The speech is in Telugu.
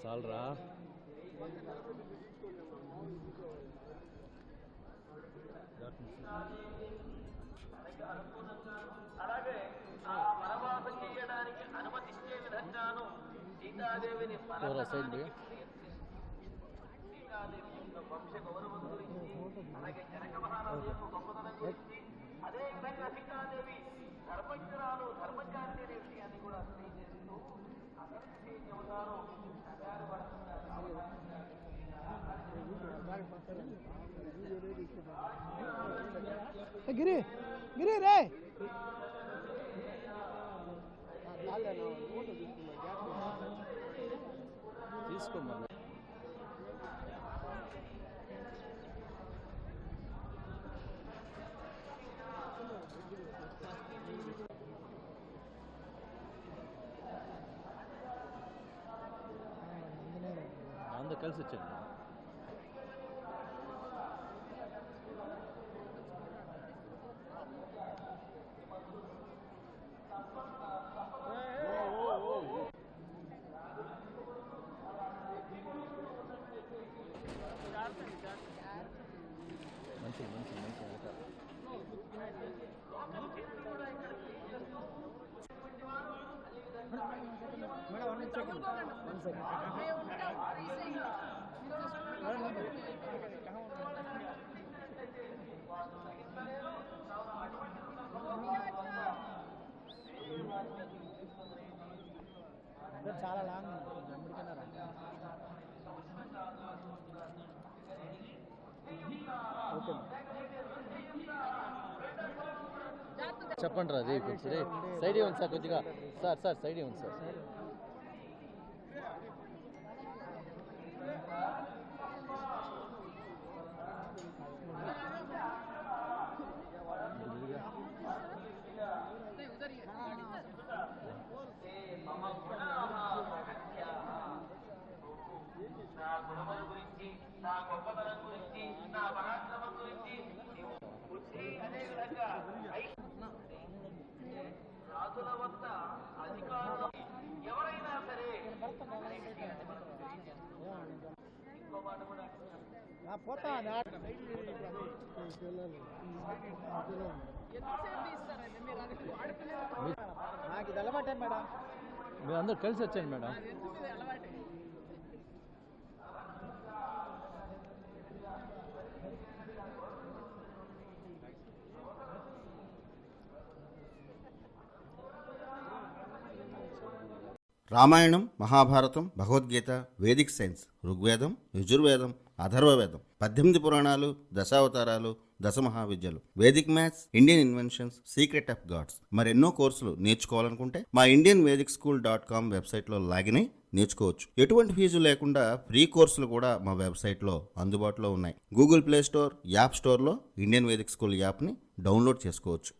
సాల్రా అలాగే ఆ వనవాసం చేయడానికి అనుమతించే విధంగాను సీతాదేవిని సీతాదేవి యొక్క వంశ గౌరవం గురించి, అలాగే జనక మహారాజు యొక్క గొప్పతనం గురించి, అదే విధంగా సీతాదేవి ధర్మజ్ఞురాలు ధర్మజ్ఞాని అనే విషయాన్ని కూడా తెలియజేస్తూ అతనికి చెబుతారు. గిరి గిరి రే తీసుకోమన్నా అందరూ కలిసి వచ్చాను. మంచి మంచి మంచి చాలా లాంగ్ చెప్పండి రా సైడ్ ఉంది సార్, కొద్దిగా సార్ సైడ్ ఉంది సార్. నా గుణముల గురించి, నా గొప్పతనం గురించి, నా పరాక్రమం గురించి అదే విధంగా రాజుల వద్ద అధికారులు ఎవరైనా సరే ఇంకో మాట కూడా పోతా నాకు ఇది అలవాటే మేడం. మీరు అందరూ కలిసి వచ్చాను madam. Ramayanam, Mahabharatam, Bhagavad Gita, vedic science, Rigvedam, Yajurvedam, Atharvavedam, 18 పురాణాలు, దశావతారాలు, దశమహావిద్యలు, vedic maths, Indian inventions, secret of gods, మరెన్నో కోర్సులు నేర్చుకోవాలనుకుంటే మా indianvedicSchool.com వెబ్సైట్లో లాగిన్ అయి నేర్చుకోవచ్చు. ఎటువంటి ఫీజు లేకుండా ఫ్రీ కోర్సులు కూడా మా వెబ్సైట్లో అందుబాటులో ఉన్నాయి. గూగుల్ ప్లే స్టోర్, యాప్ స్టోర్లో ఇండియన్ వేదిక్ స్కూల్ యాప్ని డౌన్లోడ్ చేసుకోవచ్చు.